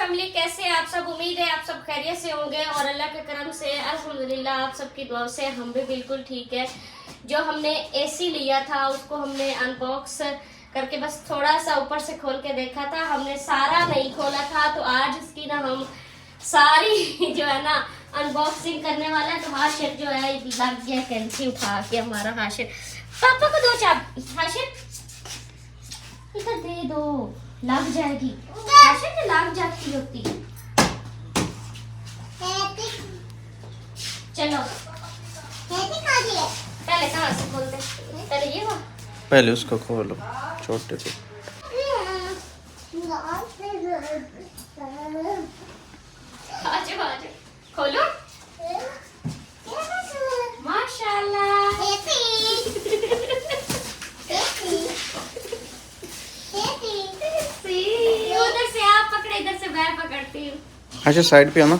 Family, कैसे आप सब? उम्मीद है आप सब खैरियत से होंगे और अल्लाह के करम से अल्हम्दुलिल्लाह आप सबकी दुआ से हम भी बिल्कुल ठीक है। जो हमने एसी लिया था उसको हमने अनबॉक्स करके बस थोड़ा सा ऊपर से खोल के देखा था, हमने सारा नहीं खोला था। तो आज इसकी ना हम सारी जो है ना अनबॉक्सिंग करने वाला है। तो हाशिर जो है लग गया कैंची उठा के हमारा। हाशिर पापा को दो चाप, हाशिर इधर दे दो, लग जाएगी। हाशिर ने लग जाती होती। चलो पहले कहाँ से खोलते? पहले ये वो, पहले उसको खोलो छोटे से। आजो आजो खोलो। माशाल्लाह। उधर से आप पकड़े, इधर से मैं पकड़ती हूँ। अच्छा साइड पे आना।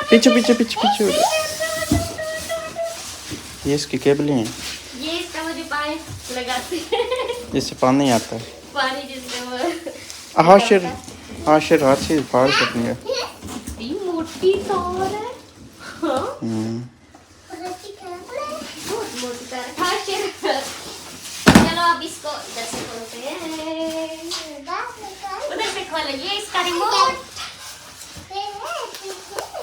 पीछे पीछे पीछे पीछे। ये इसकी केबलें हैं। ये इसका मुझे पाइप लगाते हैं जिससे पानी आता है। पानी जिससे वो हाशिर हाशिर हाथ से फाड़ सकती है। इतनी मोटी तार है। हाँ बहुत मोटी तार है। हाशिर चलो अब इसको इधर से खोलते हैं। उधर से खोलो। ये इसका रिमोट,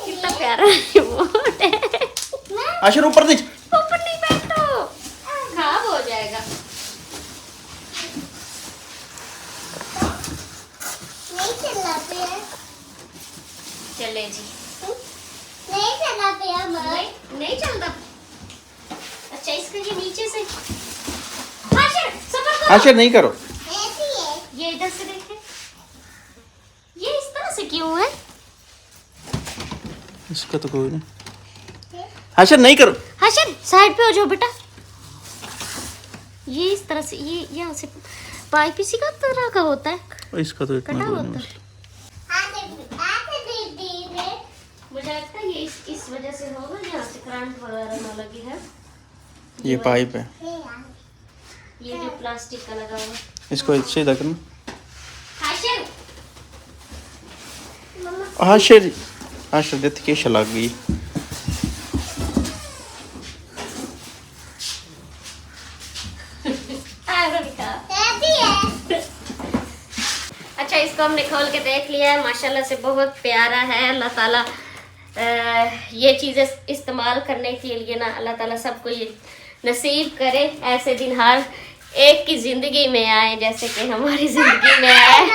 कितना प्यारा रिमोट है। हाशिर ऊपर नीचे। ऊपर नहीं बैठो, खराब हो जाएगा। चले जी। नहीं चलता। अच्छा इसका ये नीचे से। हाशिर सबर करो। हाशिर नहीं करो। ये इधर से देखें, ये इस तरह से क्यों है? इसका तो कोई नहीं। हाशिर नहीं करो। हाशिर साइड पे हो जाओ बेटा। ये इस तरह से, ये यहाँ से पाइप इसी का तरह का होता है, इसका तो इतना कटा कोई होता नहीं। है। मुझे लगता है ये इस वजह से होगा, यहाँ से करंट वगैरह ना लगी है। ये पाइप है, ये जो प्लास्टिक का लगा हुआ। इसको सीधा करना। हाशिर हाशिर हाशिर देख के लग गई। अच्छा इसको हमने खोल के देख लिया है, माशाल्लाह से बहुत प्यारा है। अल्लाह ताला ये चीज़ें इस्तेमाल करने के लिए ना अल्लाह ताला सबको ये नसीब करे। ऐसे दिन हर एक की ज़िंदगी में आए जैसे कि हमारी ज़िंदगी में आए।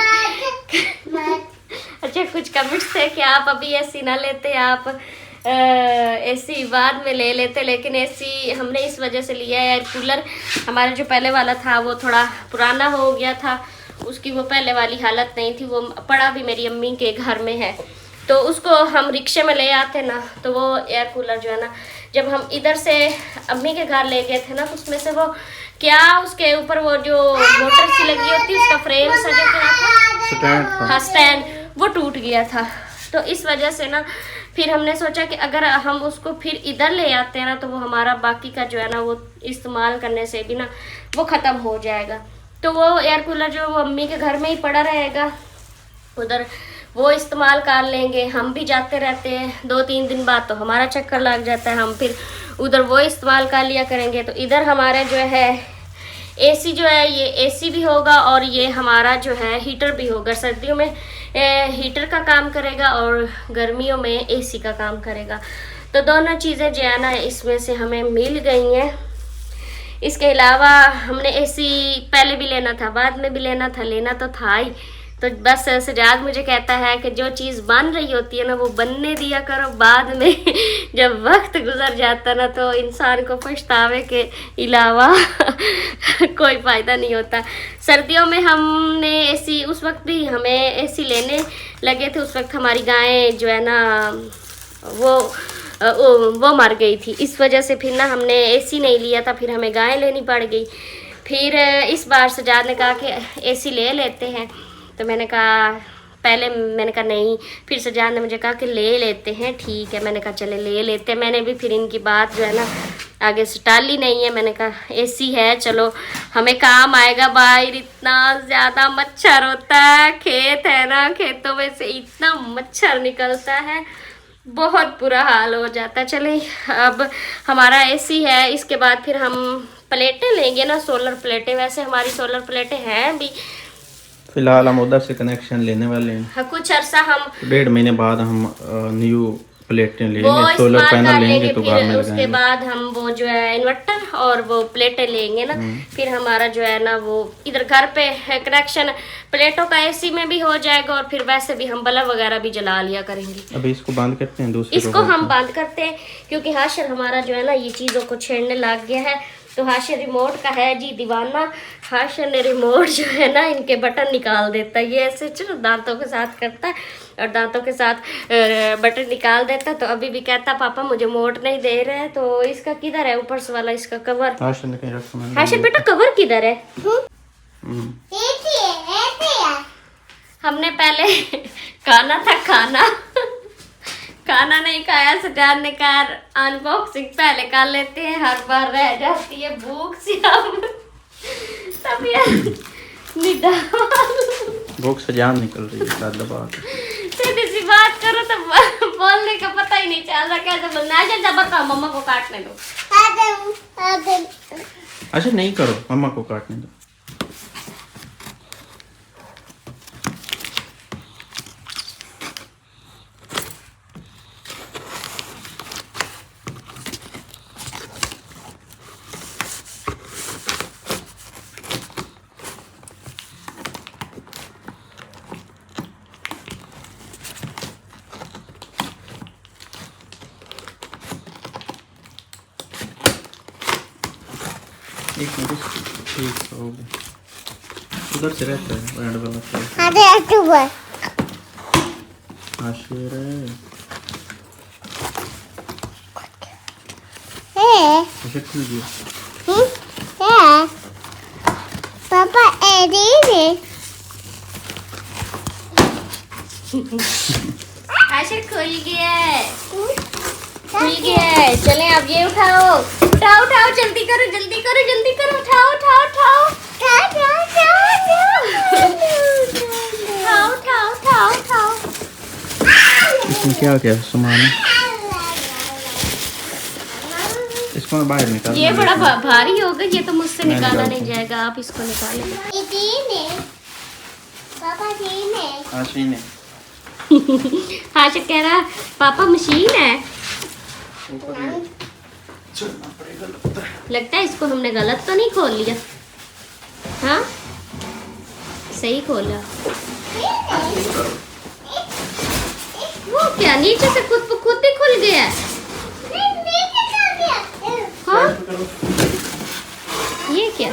अच्छा कुछ कमेंट्स थे कि आप अभी एसी ना लेते, आप एसी बाद में ले लेते, लेकिन एसी हमने इस वजह से लिया है। एयर कूलर हमारा जो पहले वाला था वो थोड़ा पुराना हो गया था, उसकी वो पहले वाली हालत नहीं थी। वो पड़ा भी मेरी अम्मी के घर में है, तो उसको हम रिक्शे में ले आते ना, तो वो एयर कूलर जो है ना जब हम इधर से अम्मी के घर ले गए थे ना, तो उसमें से वो क्या उसके ऊपर वो जो मोटर सी लगी होती है उसका फ्रेम सा जो क्या था, हाँ स्टैंड, वो टूट गया था। तो इस वजह से ना फिर हमने सोचा कि अगर हम उसको फिर इधर ले आते हैं ना तो वो हमारा बाकी का जो है ना वो इस्तेमाल करने से भी ना वो ख़त्म हो जाएगा। तो वो एयर कूलर जो वो अम्मी के घर में ही पड़ा रहेगा, उधर वो इस्तेमाल कर लेंगे। हम भी जाते रहते हैं, 2-3 दिन बाद तो हमारा चक्कर लग जाता है, हम फिर उधर वो इस्तेमाल कर लिया करेंगे। तो इधर हमारे जो है एसी जो है, ये एसी भी होगा और ये हमारा जो है हीटर भी होगा। सर्दियों में हीटर का काम करेगा और गर्मियों में एसी का काम करेगा। तो दोनों चीज़ें जो है ना इसमें से हमें मिल गई हैं। इसके अलावा हमने एसी पहले भी लेना था, बाद में भी लेना था, लेना तो था ही। तो बस सजाद मुझे कहता है कि जो चीज़ बन रही होती है ना वो बनने दिया करो, बाद में जब वक्त गुजर जाता ना तो इंसान को पछतावे के अलावा कोई फ़ायदा नहीं होता। सर्दियों में हमने एसी, उस वक्त भी हमें एसी लेने लगे थे, उस वक्त हमारी गायें जो है ना वो मर गई थी। इस वजह से फिर ना हमने एसी नहीं लिया था, फिर हमें गायें लेनी पड़ गई। फिर इस बार सजाद ने कहा कि एसी ले लेते हैं, तो मैंने कहा नहीं, फिर सजाद ने मुझे कहा कि ले लेते हैं, ठीक है। मैंने कहा चले ले लेते हैं। मैंने भी फिर इनकी बात जो है ना आगे से टाली नहीं है, मैंने कहा एसी है चलो हमें काम आएगा। बाहर इतना ज्यादा मच्छर होता है, खेत है ना, खेतों में से इतना मच्छर निकलता है, बहुत बुरा हाल हो जाता है। चले अब हमारा एसी है, इसके बाद फिर हम प्लेटें लेंगे ना, सोलर प्लेटें। वैसे हमारी सोलर प्लेटें हैं अभी, फिलहाल हम उधर से कनेक्शन लेने वाले हैं। हाँ, कुछ अर्सा हम 1.5 महीने बाद हम न्यू प्लेटें वो लेंगे, सोलर इस्तेमाल पैनल कर लेंगे लेंगे, तो घर में फिर उसके लगाएंगे। बाद हम वो जो है इन्वर्टर और वो प्लेटें लेंगे ना, फिर हमारा जो है ना वो इधर घर पे कनेक्शन प्लेटों का एसी में भी हो जाएगा, और फिर वैसे भी हम बल्ब वगैरह भी जला लिया करेंगे। अभी इसको बंद करते हैं, दूसरे इसको हम बंद करते हैं क्योंकि हाशिर हमारा जो है ना ये चीज़ों को छेड़ने लग गया है। तो हाशिर रिमोट का है जी दीवाना। हाशिर ने रिमोट जो है ना इनके बटन निकाल देता है, ये ऐसे चलो दांतों के साथ करता है और दांतों के साथ बटन निकाल देता है। तो अभी भी कहता पापा मुझे मोट नहीं दे रहे हैं। तो इसका किधर है ऊपर से वाला इसका कवर? हाशिर ने कहीं रखा मैंने। हाशिर बेटा कवर किधर है? हम्म। हमने पहले खाना था, खाना नहीं खाया। सजान ने कहा अनबॉक्सिंग पहले कर लेते हैं, हर बार रह जाती है भूख सी। हम तब यार भूख से जान निकल रही है, साथ दबा के। सीधी सी बात करो तो बोलने का पता ही नहीं चल रहा कैसे बोलना है। जब बताओ मम्मा को काटने दो। अच्छा नहीं करो, मम्मा को काटने दो। एक मिनट, ठीक हो गया। उधर से रहता है बैंड वाला साइड। हाशिर अच्छा खुल गया। पापा आशिर खुल गया है, खुल गया है। चले अब ये उठाओ उठाओ उठाओ, जल्दी करो जल्दी करो जल्दी करो, उठाओ उठाओ उठाओ उठाओ उठाओ उठाओ उठाओ। इसमें क्या क्या सामान है? इसको मैं बाहर निकाल। ये बड़ा भारी होगा, ये तो मुझसे निकाला नहीं जाएगा, आप इसको निकालें। हाशिर ने हाशिर कह रहा पापा मशीन है। लगता है इसको हमने गलत तो नहीं खोल लिया? हाँ सही खोला। वो क्या नीचे से खुद ही खुल गया? हाँ ये क्या?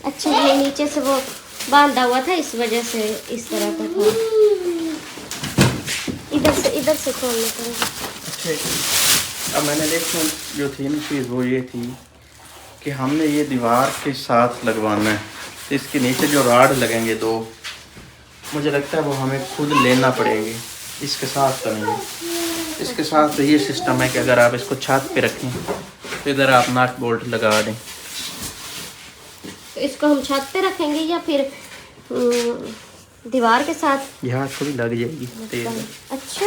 अच्छा ये नीचे से वो बांधा हुआ था, इस वजह से इस तरह का था। इधर से खोलना पड़ेगा। अच्छा अब मैंने देखा जो थी ना चीज़ वो ये थी कि हमने ये दीवार के साथ लगवाना है, तो इसके नीचे जो राड लगेंगे दो, मुझे लगता है वो हमें खुद लेना पड़ेंगे, इसके साथ तो नहीं। इसके साथ तो ये सिस्टम है कि अगर आप इसको छत पे रखें तो इधर आप नट बोल्ट लगा दें। तो इसको हम छत पे रखेंगे या फिर दीवार के साथ? यहाँ थोड़ी लग जाएगी तेज। अच्छा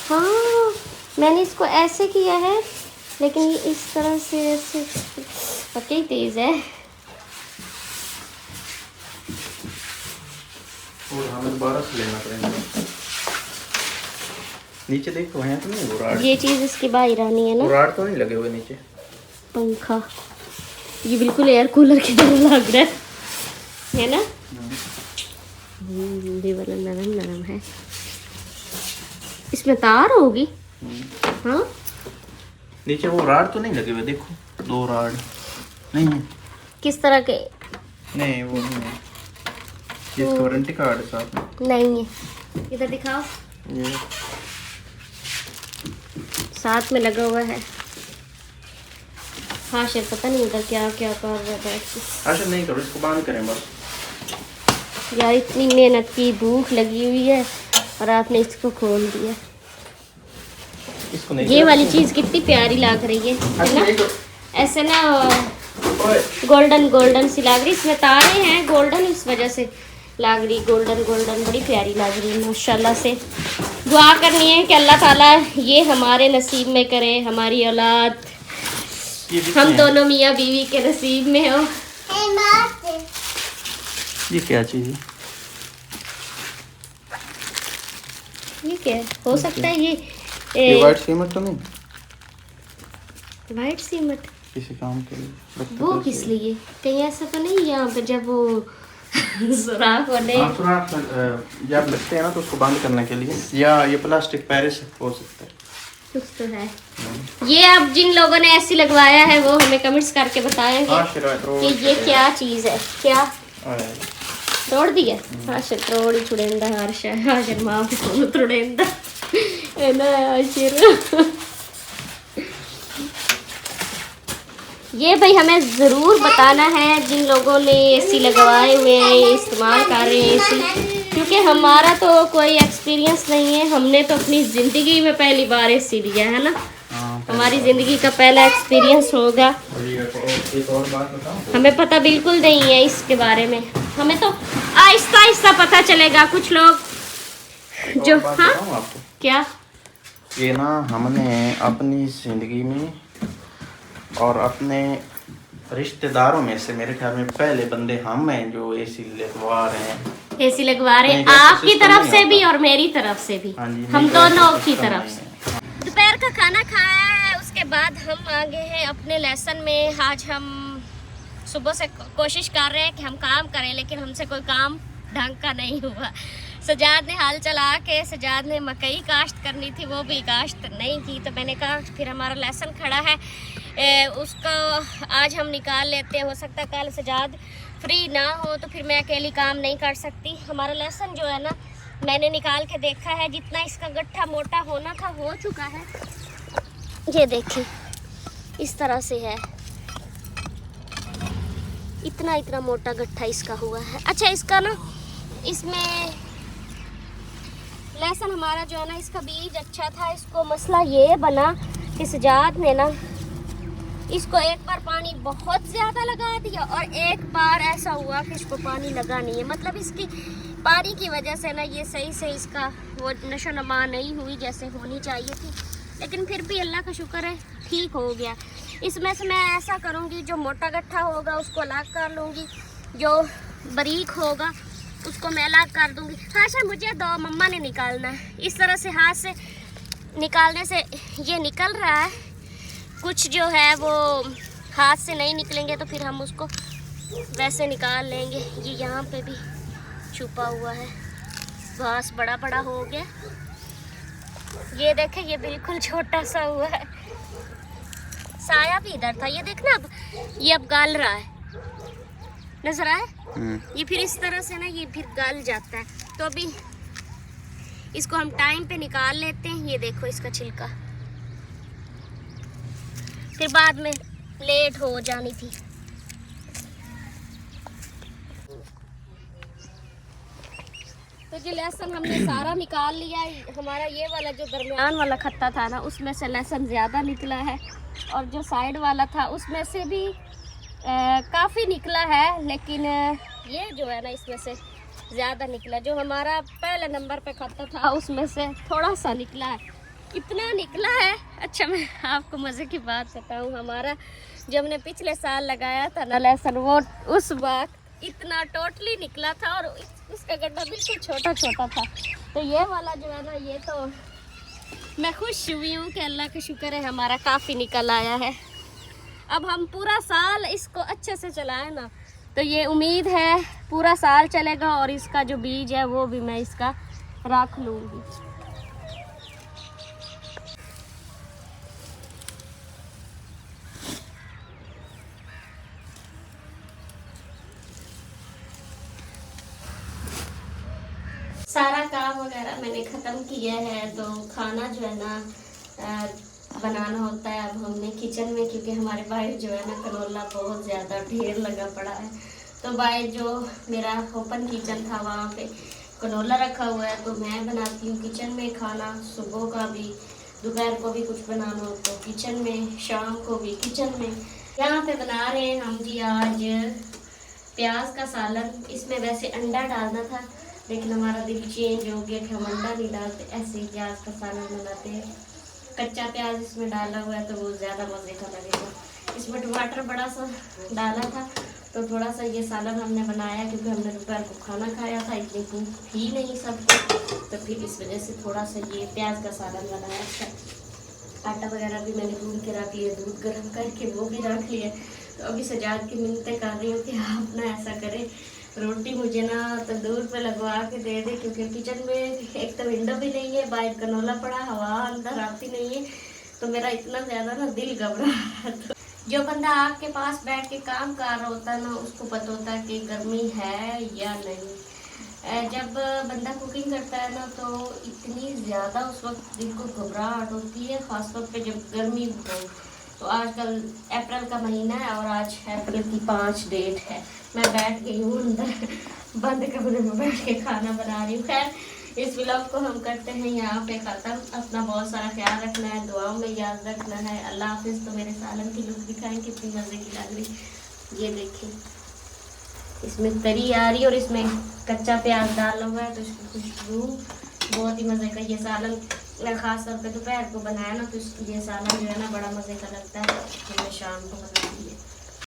हाँ मैंने इसको ऐसे किया है, लेकिन ये इस तरह से ऐसे पक्की तेज है। और हमें दोबारा से लेना पड़ेगा। नीचे देखो है तो नहीं वो राड? ये चीज़ इसकी बाहर आनी है वो ना। राड तो नहीं लगे हुए नीचे। पंखा ये बिल्कुल एयर कूलर की तरह लग रहा है ना? ये वाला नरम नरम है। इसमें तार होगी। हाँ नीचे वो राड तो नहीं लगे हुए, देखो दो राड नहीं है। किस तरह के? नहीं वो नहीं है, इसका वारंटी कार्ड है साथ में। नहीं है, इधर दिखाओ। ये साथ में लगा हुआ है। हाँ शायद पता नहीं उधर क्या क्या कर रहा है बैठ के। अच्छा नहीं करो, इसको बंद करें बस। यार इतनी मेहनत की, भूख लगी हुई है और आपने इसको खोल दिया। इस इसको नहीं ये वाली चीज कितनी प्यारी लग रही है अच्छा, ना? ये तो ऐसे ना ओए, गोल्डन गोल्डन सी लग रही, इसमें तारे हैं गोल्डन, इस वजह से लग रही गोल्डन गोल्डन, बड़ी प्यारी लग रही है माशाल्लाह से। दुआ करनी है कि अल्लाह ताला ये हमारे नसीब में करे, हमारी औलाद ये भी हम है। दोनों मियाँ बीवी के नसीब में हो। ये क्या चीज़ है? ये क्या है? हो सकता है ये वाइट सीमेंट तो नहीं? वाइट सीमेंट किसी काम के लिए लगता वो तो किस सही। लिए? कहीं ऐसा तो नहीं यहाँ पे जब वो सुराख होने हाँ, सुराख जब लगते हैं ना तो उसको बंद करने के लिए, या ये प्लास्टिक पेरिस हो सकता है। कुछ तो है। ये अब जिन लोगों ने ऐसी लगवाया है वो हमें कमेंट्स करके बताएंगे हाँ शिरायत रोड कि ये क्या चीज़ है। क्या अरे, तोड़ दिया? आशर तोड़ी चुड़ेंदा हर्षा आशर माँ को तुड़ेंदा है ना आशर। ये भाई हमें ज़रूर बताना है जिन लोगों ने एसी लगवाए हुए हैं, इस्तेमाल कर रहे हैं एसी, क्योंकि हमारा तो कोई एक्सपीरियंस नहीं है। हमने तो अपनी ज़िंदगी में पहली बार एसी लिया है ना, हाँ, हमारी ज़िंदगी का पहला एक्सपीरियंस होगा। एक और बात बताऊँ? हमें पता बिल्कुल नहीं है इसके बारे में, हमें तो आहिस्ता आहिस्ता पता चलेगा। कुछ लोग जो और बात हाँ बताऊँ आपको? क्या ये ना हमने अपनी ज़िंदगी में और अपने रिश्तेदारों में से मेरे ख्याल में पहले बंदे हम हैं जो एसी लगवा रहे हैं। एसी लगवा रहे हैं, नहीं, जैसे आपकी सिस्टम तरफ नहीं से भी होता। और मेरी तरफ से भी, हाँ जी, हम नहीं, दोनों जैसे की सिस्टम तरफ नहीं से। है। दोपहर का खाना खाया है, उसके बाद हम आ गए हैं अपने लेसन में। आज हम सुबह से कोशिश कर रहे हैं कि हम काम करें, लेकिन हमसे कोई काम ढंग का नहीं हुआ। सजाद ने हाल चला के, सजाद ने मकई काश्त करनी थी, वो भी काश्त नहीं की, तो मैंने कहा फिर हमारा लेसन खड़ा है उसको आज हम निकाल लेते हैं। हो सकता है कल सजाद फ्री ना हो तो फिर मैं अकेली काम नहीं कर सकती। हमारा लेसन जो है ना, मैंने निकाल के देखा है, जितना इसका गट्ठा मोटा होना था हो चुका है। ये देखिए इस तरह से है, इतना इतना मोटा गट्ठा इसका हुआ है। अच्छा इसका ना, इसमें लहसुन हमारा जो है ना, इसका बीज अच्छा था। इसको मसला ये बना कि सजाद ने ना इसको एक बार पानी बहुत ज़्यादा लगा दिया और एक बार ऐसा हुआ कि इसको पानी लगा नहीं है। मतलब इसकी पानी की वजह से ना ये सही से इसका वो नशो नमा नहीं हुई जैसे होनी चाहिए थी, लेकिन फिर भी अल्लाह का शुक्र है ठीक हो गया। इसमें से मैं ऐसा करूँगी, जो मोटा गट्ठा होगा उसको अलग कर लूँगी, जो बारीक होगा उसको मैं अलग कर दूँगी। हाँ सर, मुझे दो, मम्मा ने निकालना है। इस तरह से हाथ से निकालने से ये निकल रहा है, कुछ जो है वो हाथ से नहीं निकलेंगे तो फिर हम उसको वैसे निकाल लेंगे। ये यहाँ पे भी छुपा हुआ है, घास बड़ा बड़ा हो गया। ये देखें, ये बिल्कुल छोटा सा हुआ है, साया भी इधर था। ये देखना अब, ये अब गल रहा है, नजर आए? ये फिर इस तरह से ना ये फिर गल जाता है। तो अभी इसको हम टाइम पे निकाल लेते हैं। ये देखो इसका छिलका, फिर बाद में लेट हो जानी थी। तो ये लहसुन हमने सारा निकाल लिया है। हमारा ये वाला जो दरमियान वाला खत्ता था ना, उसमें से लहसुन ज़्यादा निकला है, और जो साइड वाला था उसमें से भी काफ़ी निकला है, लेकिन ये जो है ना इसमें से ज़्यादा निकला। जो हमारा पहले नंबर पे खत्ता था उसमें से थोड़ा सा निकला है, इतना निकला है। अच्छा मैं आपको मज़े की बात बताऊं, हमारा जब हमने पिछले साल लगाया था ना लहसुन, वो उस वक्त इतना टोटली निकला था और उसका गड्ढा बिल्कुल छोटा छोटा था। तो ये वाला जो है ना, ये तो मैं खुश हुई हूँ कि अल्लाह का शुक्र है हमारा काफ़ी निकल आया है। अब हम पूरा साल इसको अच्छे से चलाएं ना, तो ये उम्मीद है पूरा साल चलेगा, और इसका जो बीज है वो भी मैं इसका रख लूँगी। सारा काम वगैरह मैंने ख़त्म किया है, तो खाना जो है ना बनाना होता है अब हमने किचन में, क्योंकि हमारे बाहर जो है ना कनोला बहुत ज़्यादा ढेर लगा पड़ा है। तो बाहर जो मेरा ओपन किचन था वहाँ पे कनोला रखा हुआ है, तो मैं बनाती हूँ किचन में खाना। सुबह का भी दोपहर को भी कुछ बनाना हो तो किचन में, शाम को भी किचन में। यहाँ पे बना रहे हैं हम जी आज प्याज का सालन। इसमें वैसे अंडा डालना था लेकिन हमारा दिल चेंज हो गया कि हम अंडा नहीं डालते, ऐसे ही प्याज का सालन बनाते हैं। कच्चा प्याज इसमें डाला हुआ है तो वो ज़्यादा मज़े का लगेगा। इसमें टमाटर बड़ा सा डाला था तो थोड़ा सा ये सालन हमने बनाया क्योंकि हमने दोपहर को खाना खाया था, इतनी भूख थी नहीं सबको, तो फिर इस वजह से थोड़ा सा ये प्याज का सालन बनाया था। आटा वगैरह भी मैंने गूंद के रख लिया, दूध गर्म करके वो भी रख लिया। तो अभी सजाद की मिन्नतें कर रही हूँ कि आप ना ऐसा करें, रोटी मुझे ना तंदूर पे लगवा के दे दे क्योंकि किचन में एक तो विंडो भी नहीं है, बाहर कनोला पड़ा, हवा अंदर आती नहीं है, तो मेरा इतना ज़्यादा ना दिल घबरा रहा है। जो बंदा आग के पास बैठ के काम कर रहा होता है ना, उसको पता होता है कि गर्मी है या नहीं। जब बंदा कुकिंग करता है ना तो इतनी ज़्यादा उस वक्त दिल को घबराहट होती है, ख़ासतौर पे जब गर्मी हो। तो आजकल अप्रैल का महीना है और आज अप्रैल की 5 डेट है। मैं बैठ गई हूँ अंदर बंद कमरे में बैठ के खाना बना रही हूँ। खैर इस व्लॉग को हम करते हैं यहाँ पे ख़त्म। अपना बहुत सारा ख्याल रखना है, दुआओं में याद रखना है। अल्लाह हाफिज़। तो मेरे सालन की लुक दिखाएं कितनी मज़े की लग रही, ये देखें इसमें तरी आ रही है और इसमें कच्चा प्याज डाला हुआ है तो इसकी खुशबू बहुत ही मज़े का। ये सालन ख़ास तौर पे दोपहर को बनाया ना तो ये सालन जो है ना बड़ा मज़े का लगता है। हमने शाम को बना दिए।